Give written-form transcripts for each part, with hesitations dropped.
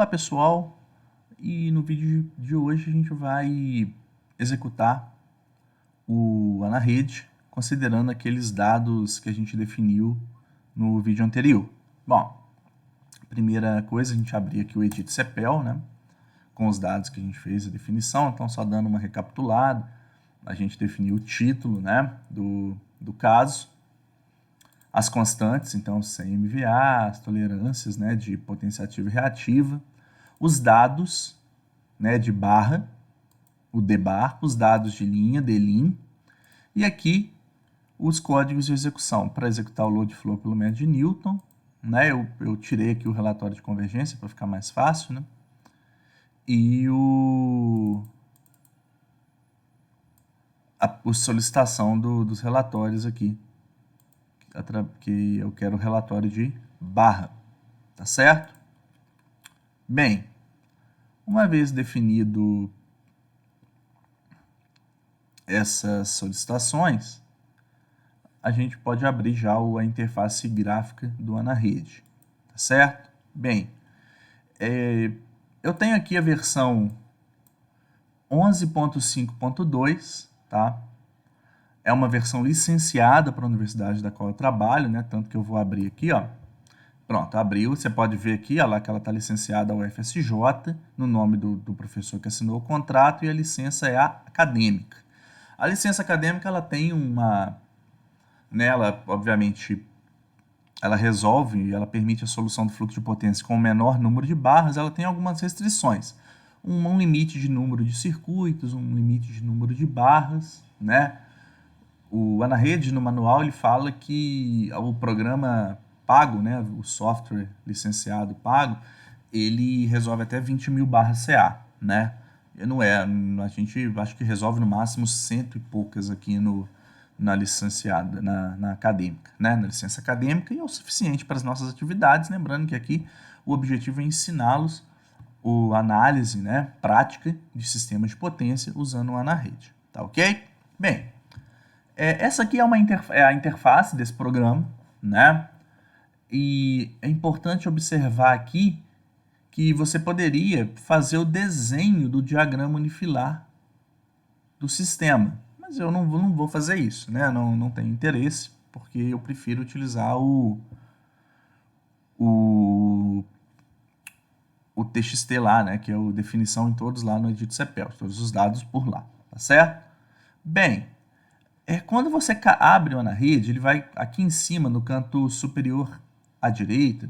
Olá pessoal, e no vídeo de hoje a gente vai executar o AnaRede considerando aqueles dados que a gente definiu no vídeo anterior. Bom, primeira coisa, a gente abrir aqui o edit CPEL, né, com os dados que a gente fez a definição. Então, só dando uma recapitulada, a gente definiu o título, né, do caso, as constantes, então CMVA, as tolerâncias, né, de potência ativa e reativa, os dados, né, de barra, o dbar, os dados de linha, dlim, e aqui os códigos de execução. Para executar o load flow pelo método de Newton, né, eu tirei aqui o relatório de convergência para ficar mais fácil, né, e a solicitação dos relatórios aqui, que eu quero o relatório de barra, tá certo? Bem, uma vez definido essas solicitações, a gente pode abrir já a interface gráfica do AnaRede, tá certo? Bem, eu tenho aqui a versão 11.5.2, tá? É uma versão licenciada para a universidade da qual eu trabalho, né? Tanto que eu vou abrir aqui, ó. Pronto, abriu. Você pode ver aqui, ó, lá que ela está licenciada ao FSJ, no nome do professor que assinou o contrato, e a licença é acadêmica. A licença acadêmica, ela tem uma... né, ela, obviamente, ela resolve e ela permite a solução do fluxo de potência com o menor número de barras. Ela tem algumas restrições. Um limite de número de circuitos, um limite de número de barras, né? O AnaRede, no manual, ele fala que o programa pago, né, o software licenciado pago, ele resolve até 20.000 barras CA, né? Não é, a gente acho que resolve no máximo 100 e poucas aqui na licenciada, na acadêmica, né? Na licença acadêmica, e é o suficiente para as nossas atividades, lembrando que aqui o objetivo é ensiná-los a análise, né, prática de sistemas de potência usando o AnaRede, tá ok? Bem, essa aqui é a interface desse programa, né? E é importante observar aqui que você poderia fazer o desenho do diagrama unifilar do sistema, mas eu não vou fazer isso, né? Não tenho interesse, porque eu prefiro utilizar o TXT lá, né? Que é a definição em todos lá no edit CPEL, todos os dados por lá, tá certo? Bem, quando você abre o AnaRede, ele vai aqui em cima, no canto superior à direita,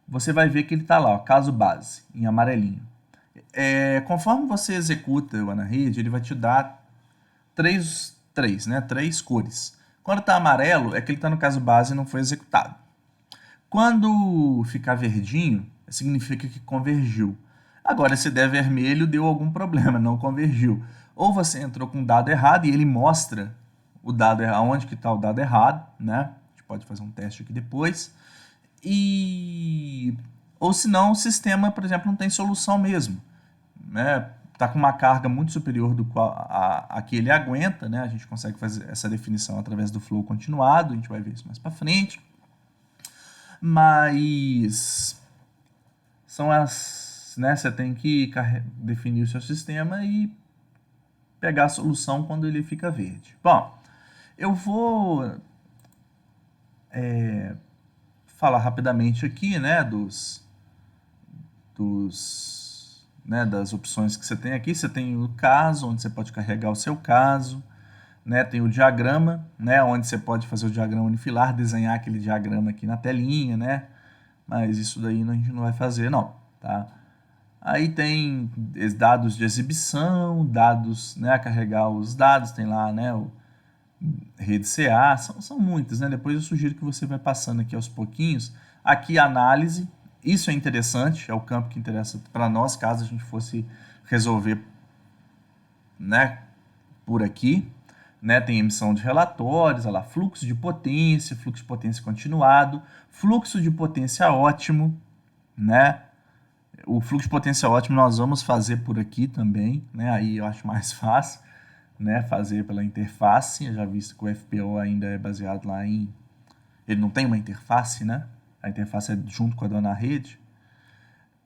você vai ver que ele está lá, ó, caso base, em amarelinho. Conforme você executa o AnaRede, ele vai te dar três cores. Quando está amarelo, é que ele está no caso base e não foi executado. Quando ficar verdinho, significa que convergiu. Agora, se der vermelho, deu algum problema, não convergiu. Ou você entrou com o dado errado e ele mostra o dado onde que está o dado errado, né? A gente pode fazer um teste aqui depois. Ou senão o sistema, por exemplo, não tem solução mesmo, né? Está com uma carga muito superior do qual a que ele aguenta, né? A gente consegue fazer essa definição através do flow continuado, a gente vai ver isso mais para frente. Mas são né, você tem que definir o seu sistema e pegar a solução quando ele fica verde. Bom, eu vou falar rapidamente aqui, né, das opções que você tem aqui. Você tem o caso, onde você pode carregar o seu caso, né, tem o diagrama, né, onde você pode fazer o diagrama unifilar, desenhar aquele diagrama aqui na telinha, né, mas isso daí a gente não vai fazer, não, tá? Aí tem dados de exibição, dados, né, a carregar os dados, tem lá, né, o rede CA, são muitas, né? Depois eu sugiro que você vai passando aqui aos pouquinhos. Aqui análise, isso é interessante, é o campo que interessa para nós, caso a gente fosse resolver, né, por aqui, né? Tem emissão de relatórios, olha lá, fluxo de potência continuado, fluxo de potência ótimo, né? O fluxo de potência ótimo nós vamos fazer por aqui também, né? Aí eu acho mais fácil, né, fazer pela interface, já visto que o FPO ainda é baseado lá em... Ele não tem uma interface, né? A interface é junto com a da AnaRede.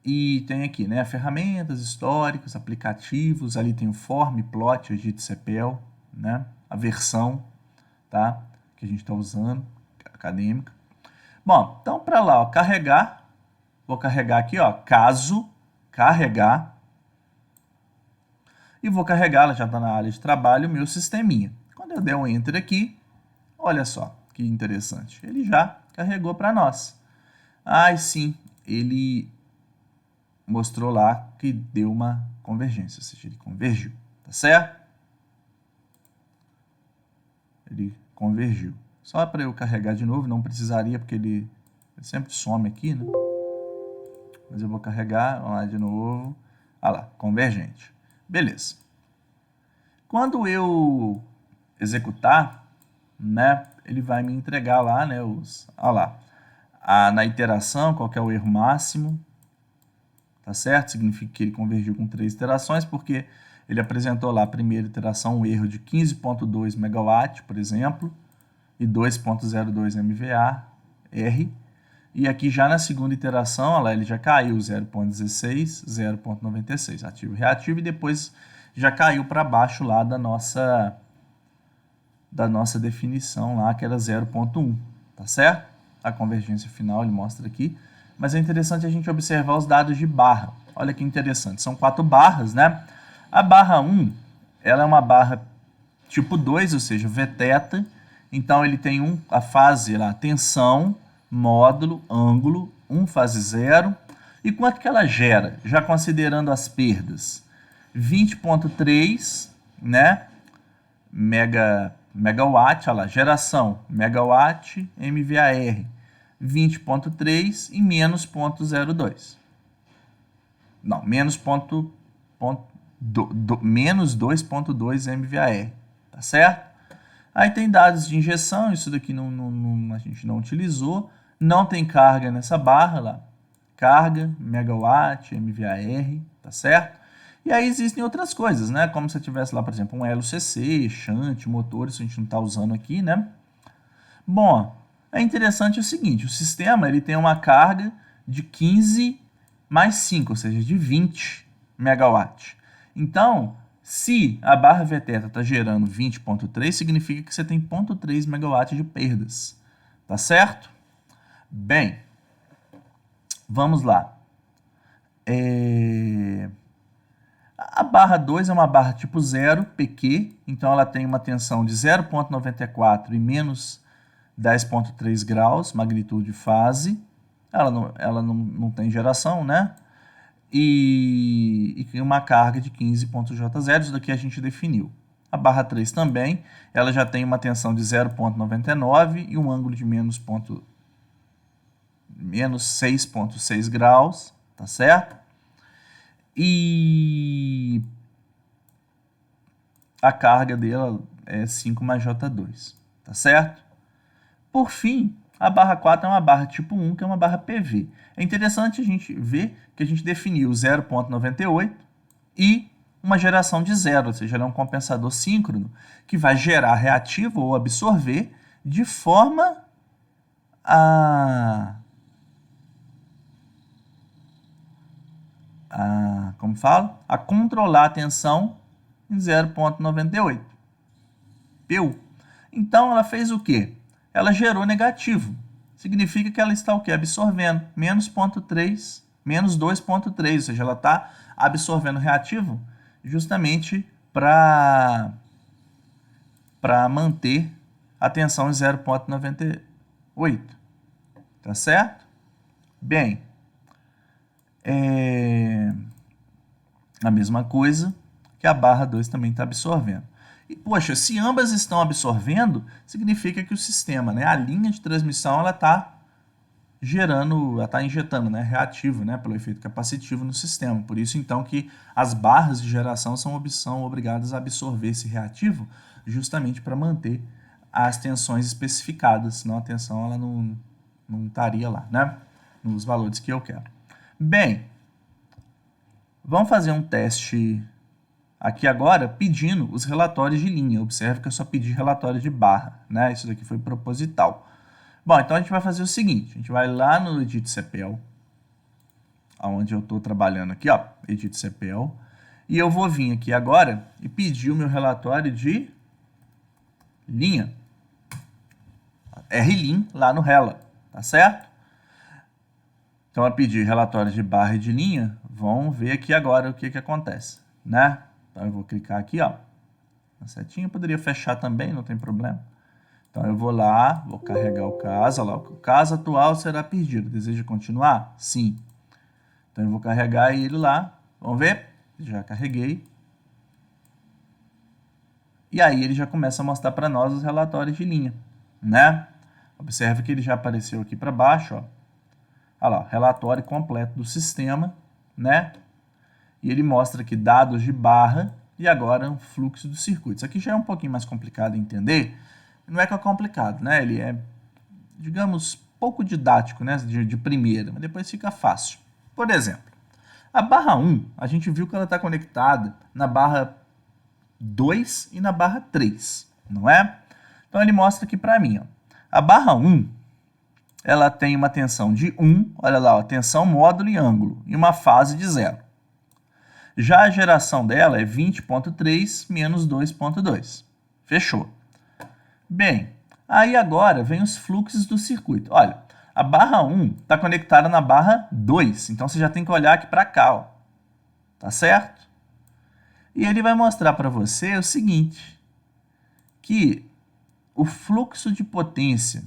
E tem aqui, né, ferramentas, históricos, aplicativos, ali tem o Form, Plot, Edit, CPL, né, a versão, tá, que a gente está usando, acadêmica. Bom, então para lá, ó, carregar, vou carregar aqui, ó, caso carregar, e vou carregar, ela já está na área de trabalho, o meu sisteminha. Quando eu der um Enter aqui, olha só que interessante, ele já carregou para nós. Ah, sim, ele mostrou lá que deu uma convergência, ou seja, ele convergiu, tá certo? Ele convergiu. Só para eu carregar de novo, não precisaria, porque ele sempre some aqui, né? Mas eu vou carregar, vamos lá de novo. Ah lá, convergente. Beleza. Quando eu executar, né, ele vai me entregar lá, né, na iteração, qual que é o erro máximo, tá certo? Significa que ele convergiu com 3 iterações, porque ele apresentou lá a primeira iteração um erro de 15.2 MW, por exemplo, e 2.02 MVAR, e aqui já na segunda iteração, olha lá, ele já caiu 0.16, 0.96, ativo e reativo, e depois já caiu para baixo lá da nossa definição lá, que era 0.1, tá certo? A convergência final ele mostra aqui, mas é interessante a gente observar os dados de barra. Olha que interessante, são 4 barras, né? A barra 1, ela é uma barra tipo 2, ou seja, VTeta, então ele tem a fase lá, tensão, módulo, ângulo, fase 0. E quanto que ela gera? Já considerando as perdas, 20.3, né? Megawatt, olha lá, geração, megawatt, MVAR, 20.3 e menos 0.02. Não, menos 2.2 MVAR, tá certo? Aí tem dados de injeção, isso daqui a gente não utilizou, não tem carga nessa barra lá, carga, megawatt, MVAR, tá certo? E aí existem outras coisas, né? Como se eu tivesse lá, por exemplo, um LCC, shunt, motor, isso a gente não está usando aqui, né? Bom, é interessante o seguinte, o sistema ele tem uma carga de 15 mais 5, ou seja, de 20 megawatt. Então, se a barra VTeta está gerando 20.3, significa que você tem 0.3 megawatt de perdas, tá certo? Bem, vamos lá. A barra 2 é uma barra tipo 0, PQ, então ela tem uma tensão de 0.94 e menos 10.3 graus, magnitude fase. Ela não tem geração, né? E uma carga de 15.J0, isso daqui a gente definiu. A barra 3 também, ela já tem uma tensão de 0.99 e um ângulo de menos 6.6 graus, tá certo? E a carga dela é 5 mais J2, tá certo? Por fim, a barra 4 é uma barra tipo 1, que é uma barra PV. É interessante a gente ver que a gente definiu 0.98 e uma geração de 0, ou seja, ela é um compensador síncrono que vai gerar reativo ou absorver de forma a como fala? A controlar a tensão em 0.98. PU. Então, ela fez o quê? Ela gerou negativo. Significa que ela está o quê? Absorvendo menos 0.3, menos 2.3, ou seja, ela está absorvendo reativo justamente para manter a tensão em 0.98. Tá certo? Bem, a mesma coisa que a barra 2 também está absorvendo. E, poxa, se ambas estão absorvendo, significa que o sistema, né, a linha de transmissão, ela está gerando, ela está injetando, né, reativo, né, pelo efeito capacitivo no sistema. Por isso, então, que as barras de geração são obrigadas a absorver esse reativo justamente para manter as tensões especificadas, senão a tensão ela não estaria lá, né, nos valores que eu quero. Bem, vamos fazer um teste aqui agora pedindo os relatórios de linha. Observe que eu só pedi relatório de barra, né? Isso daqui foi proposital. Bom, então a gente vai fazer o seguinte, a gente vai lá no Edit CPL, onde eu estou trabalhando aqui, ó, edit CPL, e eu vou vir aqui agora e pedir o meu relatório de linha, RLin, lá no Rela, tá certo? Então, a pedir relatório de barra e de linha, vamos ver aqui agora o que acontece, né? Então, eu vou clicar aqui, ó, na setinha, poderia fechar também, não tem problema. Então, eu vou lá, vou carregar o caso, olha lá, o caso atual será perdido. Deseja continuar? Sim. Então, eu vou carregar ele lá, vamos ver? Já carreguei. E aí, ele já começa a mostrar para nós os relatórios de linha, né? Observe que ele já apareceu aqui para baixo, ó. Olha lá, relatório completo do sistema, né? E ele mostra aqui dados de barra e agora um fluxo do circuito. Isso aqui já é um pouquinho mais complicado de entender. Não é que é complicado, né? Ele é, digamos, pouco didático, né? De primeira, mas depois fica fácil. Por exemplo, a barra 1, a gente viu que ela está conectada na barra 2 e na barra 3, não é? Então, ele mostra aqui para mim, ó. A barra 1, ela tem uma tensão de 1, olha lá, ó, tensão, módulo e ângulo, e uma fase de 0. Já a geração dela é 20.3 menos 2.2. Fechou. Bem, aí agora vem os fluxos do circuito. Olha, a barra 1 está conectada na barra 2, então você já tem que olhar aqui para cá, ó. Tá certo? E ele vai mostrar para você o seguinte, que o fluxo de potência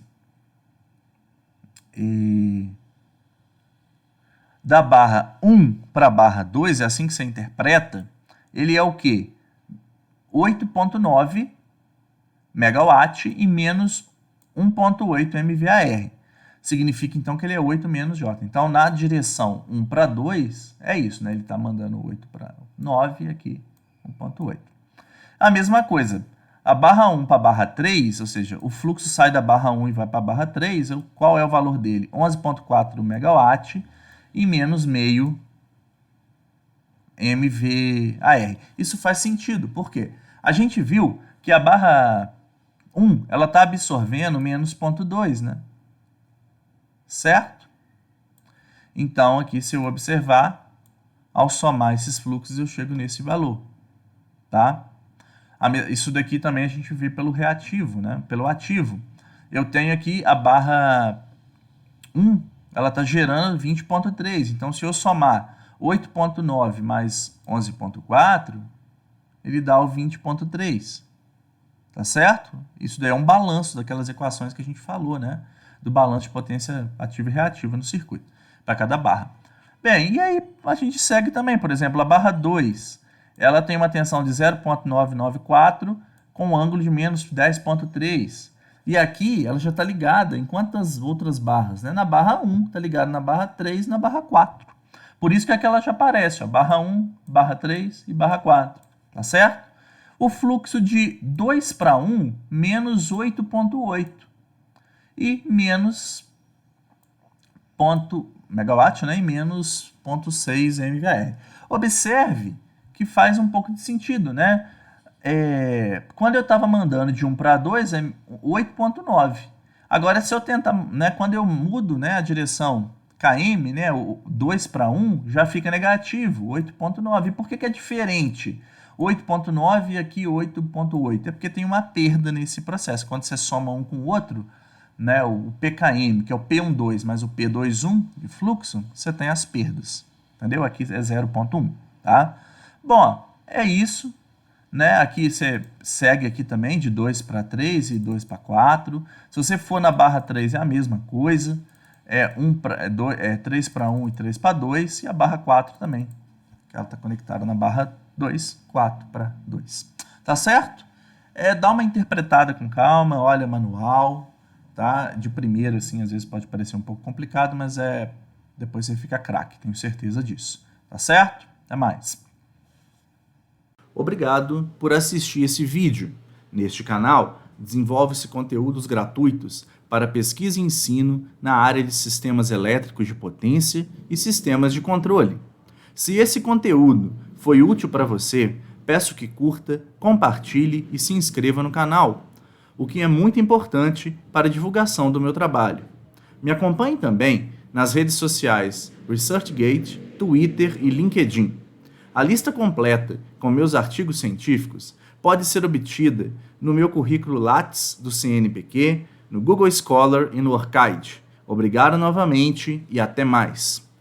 da barra 1 para a barra 2, é assim que você interpreta, ele é o quê? 8.9 megawatt e menos 1.8 MVAR. Significa, então, que ele é 8 menos J. Então, na direção 1 para 2, é isso, né? Ele está mandando 8 para 9 e aqui 1.8. A mesma coisa, a barra 1 para a barra 3, ou seja, o fluxo sai da barra 1 e vai para a barra 3, qual é o valor dele? 11.4 megawatt e menos meio MVAR. Isso faz sentido, por quê? A gente viu que a barra 1, ela está absorvendo menos 0.2, né? Certo? Então, aqui, se eu observar, ao somar esses fluxos, eu chego nesse valor, tá? Isso daqui também a gente vê pelo reativo, né? Pelo ativo. Eu tenho aqui a barra 1, ela está gerando 20.3. Então, se eu somar 8.9 mais 11.4, ele dá o 20.3. Tá certo? Isso daí é um balanço daquelas equações que a gente falou, né? Do balanço de potência ativa e reativa no circuito, para cada barra. Bem, e aí a gente segue também, por exemplo, a barra 2, ela tem uma tensão de 0.994 com um ângulo de menos 10.3. E aqui ela já está ligada em quantas outras barras? Né? Na barra 1, está ligada na barra 3 e na barra 4. Por isso que aqui ela já aparece, ó, barra 1, barra 3 e barra 4. Tá certo? O fluxo de 2 para 1, menos 8.8. E menos megawatt, né? E menos 0.6 MVAR. Observe que faz um pouco de sentido, né? Quando eu estava mandando de 1 para 2, é 8.9. Agora, se eu tentar, né, quando eu mudo, né, a direção km, né, o 2 para 1, já fica negativo, 8.9. E por que é diferente? 8.9 e aqui 8.8. É porque tem uma perda nesse processo. Quando você soma um com o outro, né, o PKM, que é o P12 mais o P21 de fluxo, você tem as perdas. Entendeu? Aqui é 0.1. Tá? Bom, é isso. Né? Aqui você segue aqui também de 2 para 3 e 2 para 4. Se você for na barra 3 é a mesma coisa. É 3 para 1 e 3 para 2. E a barra 4 também. Que ela está conectada na barra 2, 4 para 2. Tá certo? Dá uma interpretada com calma, olha manual. Tá? De primeira, assim, às vezes pode parecer um pouco complicado, mas depois você fica craque, tenho certeza disso. Tá certo? Até mais. Obrigado por assistir esse vídeo. Neste canal, desenvolve-se conteúdos gratuitos para pesquisa e ensino na área de sistemas elétricos de potência e sistemas de controle. Se esse conteúdo foi útil para você, peço que curta, compartilhe e se inscreva no canal, o que é muito importante para a divulgação do meu trabalho. Me acompanhe também nas redes sociais ResearchGate, Twitter e LinkedIn. A lista completa com meus artigos científicos pode ser obtida no meu currículo Lattes do CNPq, no Google Scholar e no Orchid. Obrigado novamente e até mais!